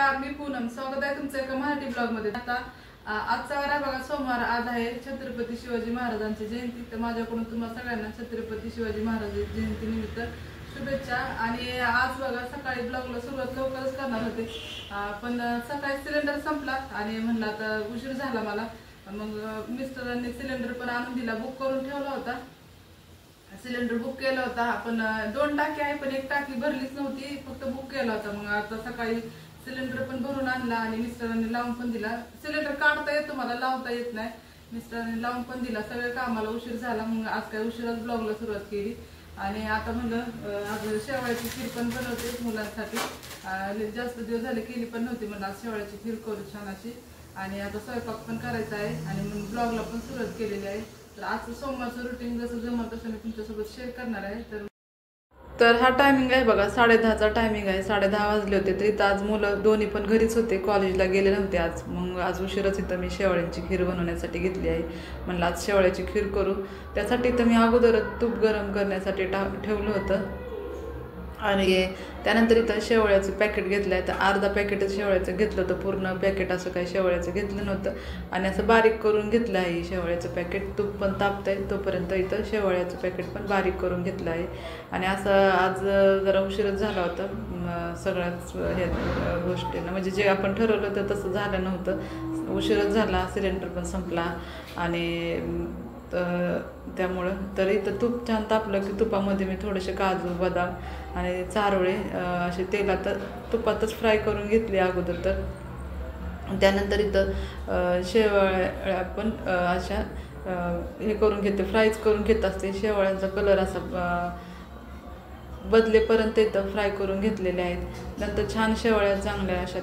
नमस्कार, मी पूनम. स्वागत आहे तुमचं एका मराठी ब्लॉग मध्ये. आता आजचा वार आहे बघा, सोमवार. आज आहे छत्रपती शिवाजी महाराजांची जयंती. तर माझ्याकडून तुम्हाला सगळ्यांना छत्रपती शिवाजी महाराज जयंती निमित्त शुभेच्छा. आणि आज बघा सकाळी ब्लॉगला सुरुवात लवकरच करणार होते, पण सकाळी सिलेंडर संपला आणि म्हणलं आता उशीर झाला मला. मग मिस्टरांनी सिलेंडर पण आणून दिला, बुक करून ठेवला होता. सिलेंडर बुक केला होता आपण. 2 टाकी आहे पण 1 टाकी भरलीच नव्हती, फक्त बुक केला होता. मग आता सकाळी सिलेंडर पण भरून आणला आणि मिस्टरांनी लावून पण दिला. सिलेंडर काढता येतो, मला लावता येत नाही. मिस्टरांनी लावून पण दिला. सगळ्या कामाला उशीर झाला, मग आज काय उशिराच ब्लॉगला सुरुवात केली. आणि आता म्हणलं आज शेवळ्याची खीर पण बनवते मुलांसाठी. जास्त दिवस झाले केली पण नव्हती, म्हणलं आज शेवळ्याची खीर करू छान अशी. आणि आता स्वयंपाक पण करायचा आहे आणि मग ब्लॉगला पण सुरुवात केलेली आहे. तर आजचं सोमवारचं रुटीन जसं जमत तसं मी तुमच्यासोबत शेअर करणार आहे. तर हा टायमिंग आहे बघा, 10:30चा टायमिंग आहे. 10:30 वाजले होते. तर इथं आज मुलं दोन्ही पण घरीच होते, कॉलेजला गेले नव्हते आज. मग आज उशीरच इथं मी शेवळ्यांची खीर बनवण्यासाठी घेतली आहे. म्हणलं आज शेवळ्याची खीर करू. त्यासाठी इथं मी अगोदरच तूप गरम करण्यासाठी ठेवलं होतं. आणि त्यानंतर इथं शेवळ्याचं पॅकेट घेतलं आहे. तर अर्धा पॅकेटच शेवळ्याचं घेतलं होतं, पूर्ण पॅकेट असं काही शेवळ्याचं घेतलं नव्हतं. आणि असं बारीक करून घेतलं आहे शेवळ्याचं पॅकेट. तूप पण तापतं आहे तोपर्यंत इथं शेवळ्याचं पॅकेट पण बारीक करून घेतलं आहे. आणि असं आज जरा उशीरच झाला होता सगळ्याच ह्या गोष्टींना, म्हणजे जे आपण ठरवलं होतं तसं झालं नव्हतं. उशीरच झाला, सिलेंडर पण संपला. आणि त्यामुळं तर इथं तूप छान तापलं की तुपामध्ये मी थोडेसे काजू, बदाम आणि चारोळे असे तेलात तुपातच फ्राय करून घेतले अगोदर. तर त्यानंतर इथं शेवळ्या पण अशा हे करून घेते, फ्रायच करून घेत असते. शेवळ्यांचा कलर असा बदलेपर्यंत इथं फ्राय करून घेतलेले आहेत. नंतर छान शेवळ्या चांगल्या अशा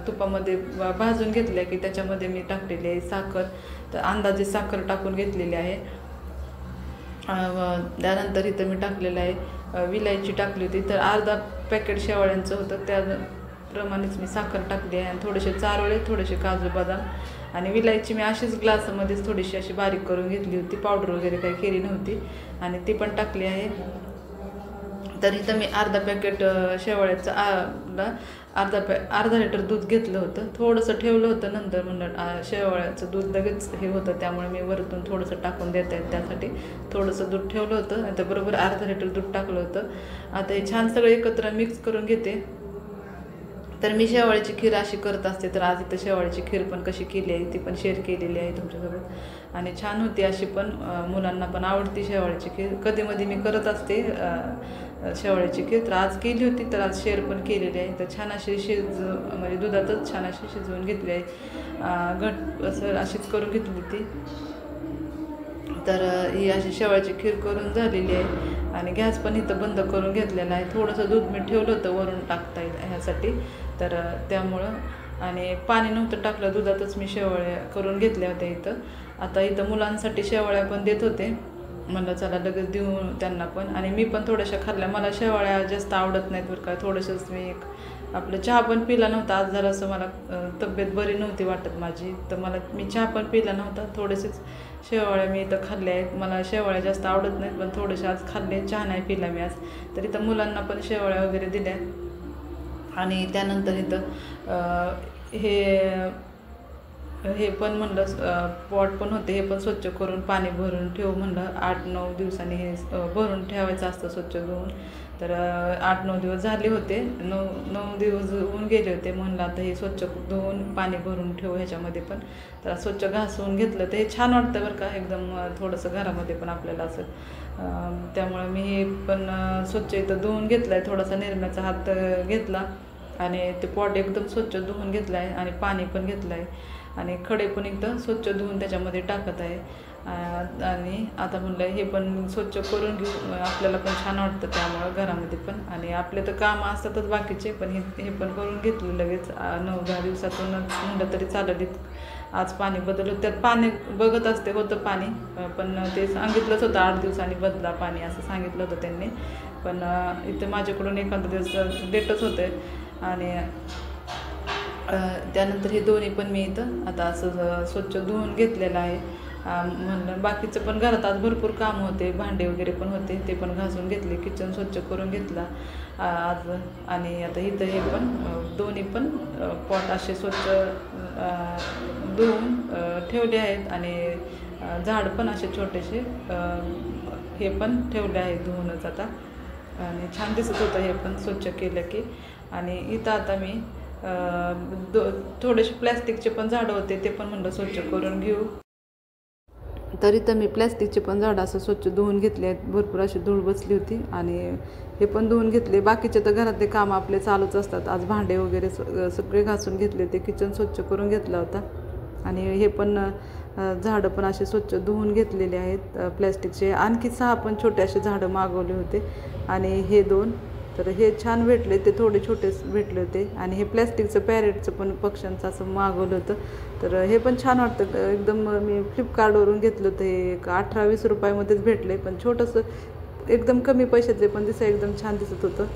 तुपामध्ये भाजून घेतल्या की त्याच्यामध्ये मी टाकलेली आहे साखर. तर अंदाजे साखर टाकून घेतलेली आहे. त्यानंतर इथं मी टाकलेलं आहे विलायची टाकली होती. तर अर्धा पॅकेट शेवळ्यांचं होतं, त्याप्रमाणेच मी साखर टाकली आहे. आणि थोडेसे चारोळे, थोडेसे काजू, बदाम आणि विलायची मी अशीच ग्लासमध्येच थोडीशी अशी बारीक करून घेतली होती, पावडर वगैरे काही केली नव्हती. आणि ती पण टाकली आहे. तर इथं मी अर्धा पॅकेट शेवळ्याचं अर्धा लिटर दूध घेतलं होतं. थोडंसं ठेवलं होतं, नंतर म्हणलं शेवळ्याचं दूध लगेच हे होतं, त्यामुळे मी वरतून थोडंसं टाकून देत आहे. त्यासाठी थोडंसं दूध ठेवलं होतं, नाही तर बरोबर अर्धा लिटर दूध टाकलं होतं. आता हे छान सगळं एकत्र मिक्स करून घेते. तर मी शेवळ्याची खीर अशी करत असते. तर आज इथं शेवळ्याची खीर पण कशी केली आहे ती पण शेअर केलेली आहे तुमच्यासोबत. आणि छान होती अशी पण, मुलांना पण आवडती शेवळ्याची खीर. कधीमधी मी करत असते शेवळ्याची खीर. तर आज केली होती, तर आज शेअर पण केलेली आहे. तर छान अशी म्हणजे दुधातच छान अशी शिजवून घेतली आहे. घट असं अशीच करून घेतली ती. तर ही अशी शेवळ्याची खीर करून झालेली आहे. आणि गॅस पण इथं बंद करून घेतलेला आहे. थोडंसं दूध मी ठेवलं होतं वरून टाकता येईल ह्यासाठी, तर त्यामुळं. आणि पाणी नव्हतं टाकलं, दुधातच मी शेवळ्या करून घेतल्या होत्या इथं. आता इथं मुलांसाठी शेवळ्या पण देत होते, म्हणलं चला लगेच देऊ त्यांना पण. आणि मी पण थोड्याशा खाल्ल्या. मला शेवळ्या जास्त आवडत नाहीत बरं का. थोडंसंच मी आपलं चहा पण पिला नव्हता आज. जरासं मला तब्येत बरी नव्हती वाटत माझी, तर मी चहा पण पिला नव्हता. थोडेसेच शेवळ्या मी इथं खाल्ल्या आहेत. मला शेवळ्या जास्त आवडत नाहीत, पण थोडेसे आज खाल्ले. चहा नाही पिला मी आज. तर इथं मुलांना पण शेवळ्या वगैरे दिल्या. आणि त्यानंतर इथं हे पण म्हणलं पॉट पण होते, हे पण स्वच्छ करून पाणी भरून ठेवू म्हणलं. 8-9 दिवसांनी हे भरून ठेवायचं असतं स्वच्छ धुवून. तर 8-9 दिवस झाले होते, 9 दिवस होऊन गेले होते. म्हणलं आता हे स्वच्छ धुवून पाणी भरून ठेवू ह्याच्यामध्ये पण. तर स्वच्छ घासून घेतलं तर हे छान वाटतं बरं का, एकदम थोडंसं घरामध्ये पण आपल्याला असं. त्यामुळे मी हे पण स्वच्छ इथं धुवून घेतलं आहे. थोडासा निरम्याचा हात घेतला आणि ते पॉट एकदम स्वच्छ धुवून घेतलं आहे. आणि पाणी पण घेतलं आहे. आणि खडे पण एकदम स्वच्छ धुवून त्याच्यामध्ये टाकत आहे. आणि आता म्हणलं हे पण स्वच्छ करून घेऊ, आपल्याला पण छान वाटतं त्यामुळं घरामध्ये पण. आणि आपले तर कामं असतातच बाकीचे, पण हे पण करून घेतलं लगेच. 9-10 दिवसातूनच म्हणलं तरी चालेल. आज पाणी बदललं, त्यात पाणी बघत असते होतं पाणी, पण ते सांगितलंच होतं 8 दिवसांनी बदला पाणी असं सांगितलं होतं त्यांनी. पण इथे माझ्याकडून एखादा दिवस लेटच होते. आणि त्यानंतर हे दोन्ही पण मी इथं आता असं स्वच्छ धुवून घेतलेलं आहे. म्हणलं बाकीचं पण घरात आज भरपूर काम होते, भांडे वगैरे पण होते, ते पण घासून घेतले, किचन स्वच्छ करून घेतला आज. आणि आता इथं हे पण दोन्ही पण पॉट असे स्वच्छ धुवून ठेवले आहेत. आणि झाड पण असे छोटेसे हे पण ठेवले आहेत धुवूनच आता. आणि छान दिसत होतं हे पण स्वच्छ केलं की. आणि इथं आता मी थोडेसे प्लॅस्टिकचे पण झाडं होते, ते पण म्हणलं स्वच्छ करून घेऊ. तरी तर मी प्लॅस्टिकचे पण झाडं असं स्वच्छ धुवून घेतले आहेत. भरपूर अशी धूळ बसली होती आणि हे पण धुवून घेतले. बाकीचे तर घरातले काम आपले चालूच असतात. आज भांडे वगैरे सगळे घासून घेतले, ते किचन स्वच्छ करून घेतला होता. आणि हे पण झाडं पण असे स्वच्छ धुवून घेतलेले आहेत प्लॅस्टिकचे. आणखी 6 पण छोटे असे झाडं मागवले होते आणि हे 2 तर हे छान भेटले, ते थोडे छोटेच भेटले होते. आणि हे प्लॅस्टिकचं पॅरेटचं पण पक्ष्यांचं असं मागवलं होतं, तर हे पण छान वाटतं एकदम. मी फ्लिपकार्टवरून घेतलं होतं, हे 18-20 रुपयामध्येच भेटले, पण छोटंसं एकदम कमी पैशातले, पण एकदम छान दिसत होतं.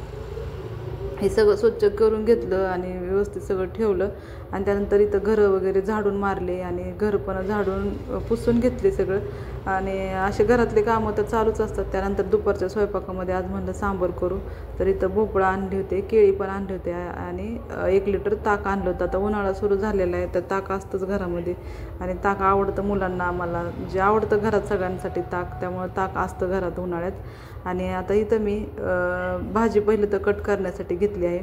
हे सगळं स्वच्छ करून घेतलं आणि व्यवस्थित सगळं ठेवलं. आणि त्यानंतर इथं घरं वगैरे झाडून मारले आणि घर पण झाडून पुसून घेतले सगळं. आणि असे घरातले कामं तर चालूच असतात. त्यानंतर दुपारच्या स्वयंपाकामध्ये आज म्हणलं सांबार करू, तर इथं भोपळा आणले होते, केळी पण आणले होते आणि 1 लिटर ताक आणलं होतं. आता उन्हाळा सुरू झालेला आहे, तर ताक असतंच घरामध्ये. आणि ताक आवडतं मुलांना, आम्हाला जे आवडतं घरात सगळ्यांसाठी ताक, त्यामुळं ताक असतं घरात उन्हाळ्यात. आणि आता इथं मी भाजी पहिलं तर कट करण्यासाठी घेतली आहे.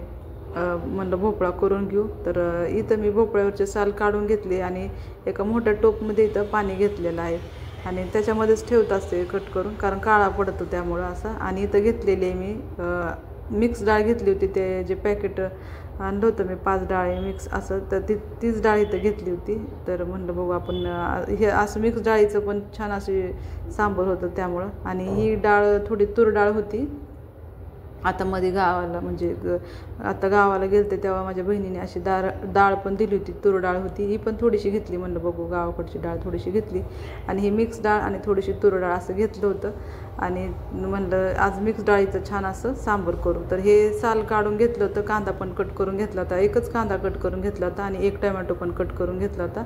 म्हणलं भोपळा करून घेऊ, तर इथं मी भोपळ्यावरचे साल काढून घेतले आणि एका मोठ्या टोपमध्ये इथं पाणी घेतलेलं आहे आणि त्याच्यामध्येच ठेवत असते कट करून, कारण काळा पडतो त्यामुळं असं. आणि इथं घेतलेली मी मिक्स डाळ घेतली होती, ते जे पॅकेट आणलं होतं मी 5 डाळी मिक्स असं, तर तीच डाळ इथं घेतली होती. तर म्हणलं बघू आपण हे असं मिक्स डाळीचं पण छान अशी सांबार होतं त्यामुळं. आणि ही डाळ थोडी तूर डाळ होती. आता मध्ये गावाला म्हणजे आता गावाला गेलते तेव्हा माझ्या बहिणीने अशी डाळ पण दिली होती, तूर डाळ होती, ही पण थोडीशी घेतली. म्हणलं बघू गावाकडची डाळ थोडीशी घेतली आणि ही मिक्स डाळ आणि थोडीशी तूर डाळ असं घेतलं होतं. आणि म्हणलं आज मिक्स डाळीचं छान असं सांबार करू. तर हे साल काढून घेतलं होतं, कांदा पण कट करून घेतला होता, एकच कांदा कट करून घेतला होता आणि 1 टोमॅटो पण कट करून घेतला होता.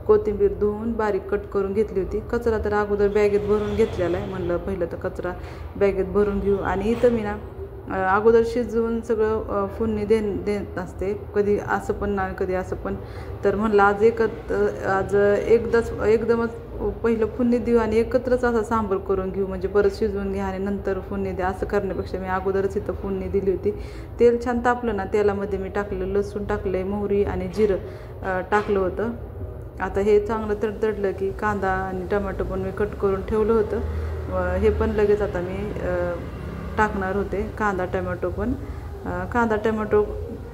कोथिंबीर धुवून बारीक कट करून घेतली होती. कचरा तर अगोदर बॅगेत भरून घेतलेला आहे, म्हणलं पहिलं तर कचरा बॅगेत भरून घेऊ. आणि इथं मी ना अगोदर शिजवून सगळं फोडणी देत असते, कधी असं पण नाही कधी असं पण. तर म्हणलं आज एकदमच पहिलं फोडणी देऊ आणि एकत्रच असा सांबार करून घेऊ, म्हणजे परत शिजवून घ्या आणि नंतर फोडणी द्या, असं करण्यापेक्षा मी अगोदरच इथं फोडणी दिली होती. तेल छान तापलं ना, तेलामध्ये मी टाकलं लसूण टाकले, मोहरी आणि जिरं टाकलं होतं. आता हे चांगलं तडतडलं की कांदा आणि टोमॅटो पण मी कट करून ठेवलं होतं, हे पण लगेच आता मी टाकणार होते. कांदा टोमॅटो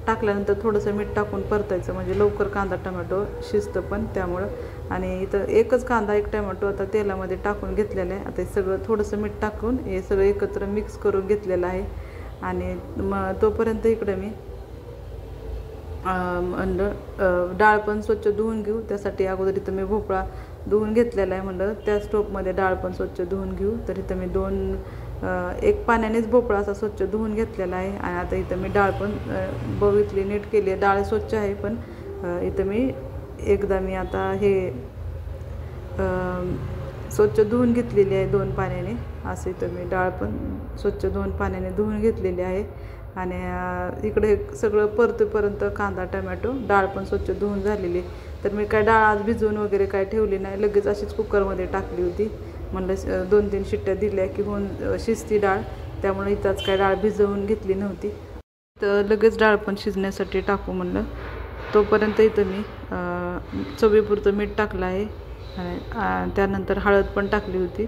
टाकल्यानंतर थोडंसं मीठ टाकून परतायचं, म्हणजे लवकर कांदा टोमॅटो शिजतं पण त्यामुळं. आणि इथं एकच कांदा 1 टोमॅटो आता तेलामध्ये टाकून घेतलेलं आहे. आता हे सगळं थोडंसं मीठ टाकून हे सगळं एकत्र मिक्स करून घेतलेलं आहे. आणि मग तोपर्यंत इकडे मी डाळ पण स्वच्छ धुवून घेऊ, त्यासाठी अगोदर इथं मी भोपळा धुवून घेतलेला आहे. म्हणलं त्या स्टोपमध्ये डाळ पण स्वच्छ धुवून घेऊ. तर इथं मी 1 पाण्यानेच भोपळा असा स्वच्छ धुवून घेतलेला आहे. आणि आता इथं मी डाळ पण बघितली, नीट केली आहे, डाळ स्वच्छ आहे. पण इथं मी आता हे स्वच्छ धुवून घेतलेली आहे 2 पाण्याने. असं इथं मी डाळ पण स्वच्छ 2 पाण्याने धुवून घेतलेली आहे. आणि इकडे सगळं परतेपर्यंत कांदा टोमॅटो डाळ पण स्वच्छ धुवून झालेली. तर मी काय डाळ आज भिजवून वगैरे काय ठेवली नाही, लगेच अशीच कुकरमध्ये टाकली होती. म्हणलं 2-3 शिट्ट्या दिल्या की होऊन शिजती डाळ, त्यामुळे इथंच काय डाळ भिजवून घेतली नव्हती. तर लगेच डाळ पण शिजण्यासाठी टाकू म्हणलं. तोपर्यंत इथं मी चवीपुरतं मीठ टाकलं आहे आणि त्यानंतर हळद पण टाकली होती.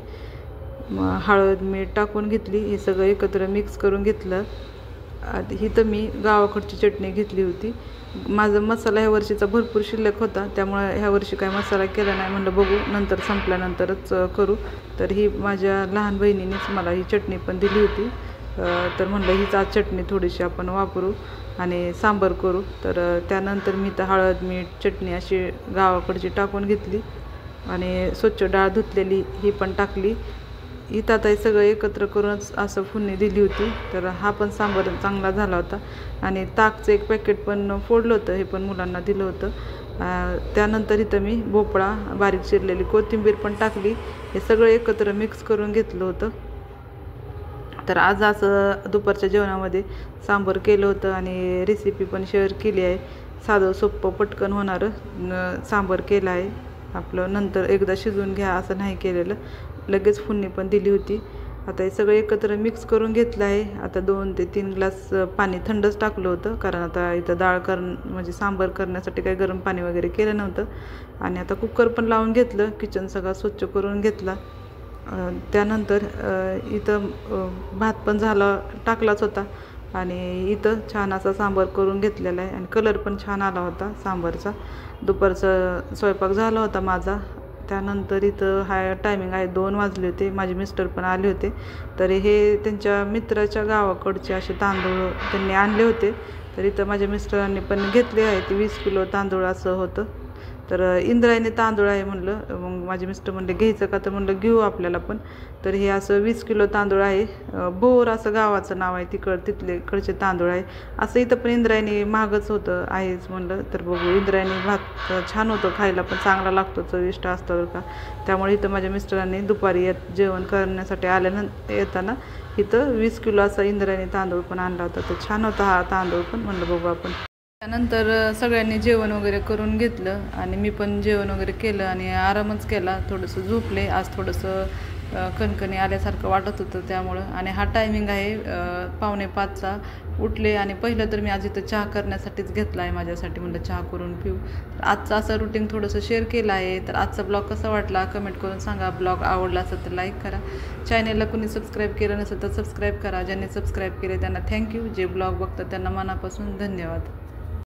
मग हळद मीठ टाकून घेतली, हे सगळं एकत्र मिक्स करून घेतलं. इथं मी गावाकडची चटणी घेतली होती. माझा मसाला ह्या वर्षीचा भरपूर शिल्लक होता, त्यामुळे ह्या वर्षी काय मसाला केला नाही. म्हणलं बघू नंतर संपल्यानंतरच करू. तर ही माझ्या लहान बहिणीनेच मला ही चटणी पण दिली होती. तर म्हणलं हीच आज चटणी थोडीशी आपण वापरू आणि सांबार करू. तर त्यानंतर मी तर हळद मीठ चटणी अशी गावाकडची टाकून घेतली आणि स्वच्छ डाळ धुतलेली ही पण टाकली. इथं आता हे सगळं एकत्र करूनच असं फोडणी दिली होती. तर हा पण सांबार चांगला झाला होता. आणि ताकचं 1 पॅकेट पण फोडलं होतं, हे पण मुलांना दिलं होतं. त्यानंतर इथं मी भोपळा, बारीक चिरलेली कोथिंबीर पण टाकली. हे सगळं एकत्र मिक्स करून घेतलं होतं. तर आज असं दुपारच्या जेवणामध्ये सांबार केलं होतं आणि रेसिपी पण शेअर केली आहे. साधं सोपं पटकन होणारं सांबार केलं आहे आपलं. नंतर एकदा शिजवून घ्या असं नाही केलेलं, लगेच फोडणी पण दिली होती. आता हे सगळं एकत्र मिक्स करून घेतलं आहे. आता 2 ते 3 ग्लास पाणी थंडच टाकलं होतं, कारण आता इथं डाळ म्हणजे सांबार करण्यासाठी काही गरम पाणी वगैरे केलं नव्हतं. आणि आता कुकर पण लावून घेतलं, किचन सगळा स्वच्छ करून घेतला. त्यानंतर इथं भात पण टाकलाच होता आणि इथं छान असा सांबार करून घेतलेला आहे आणि कलर पण छान आला होता सांबारचा. दुपारचा स्वयंपाक झाला होता माझा. त्यानंतर इथं टायमिंग आहे 2 वाजले होते. माझे मिस्टर पण आले होते. तर हे त्यांच्या मित्राच्या गावाकडचे असे तांदूळ त्यांनी आणले होते. तर इथं माझ्या मिस्टरांनी पण घेतले आहे. ते 20 किलो तांदूळ असं होतं. तर इंद्रायणी तांदूळ आहे म्हणलं. मग माझे मिस्टर म्हणले घ्यायचं का, तर म्हणलं घेऊ आपल्याला पण. तर हे असं 20 किलो तांदूळ आहे. बोर असं गावाचं नाव आहे, तिकडचे तांदूळ आहे. असं इथं पण इंद्रायणी महागच होतं आहेच म्हणलं. तर बघू, इंद्रायणी भात छान होतं, खायला पण चांगला लागतो, चविष्ट असतं बरं का. त्यामुळे इथं माझ्या मिस्टरांनी दुपारी जेवण करण्यासाठी येताना इथं 20 किलो असा इंद्रायणी तांदूळ पण आणला होता. तर छान होता हा तांदूळ पण. म्हणलं बघू आपण. त्यानंतर सगळ्यांनी जेवण वगैरे करून घेतलं आणि मी पण जेवण वगैरे केलं आणि आरामच केला. थोडंसं झोपले. आज थोडंसं कणकणी आल्यासारखं वाटत होतं त्यामुळं. आणि हा टायमिंग आहे 4:45चा. उठले आणि पहिलं तर मी आज इथं चहा करण्यासाठीच घेतला आहे माझ्यासाठी. म्हणलं चहा करून पिऊ. तर आजचं असं रुटीन थोडंसं शेअर केलं आहे. तर आजचा ब्लॉग कसा वाटला कमेंट करून सांगा. ब्लॉग आवडला असेल तर लाईक करा. चॅनेलला कुणी सबस्क्राईब केलं नसेल तर सबस्क्राईब करा. ज्यांनी सबस्क्राईब केले त्यांना थँक्यू. जे ब्लॉग बघतात त्यांना मनापासून धन्यवाद.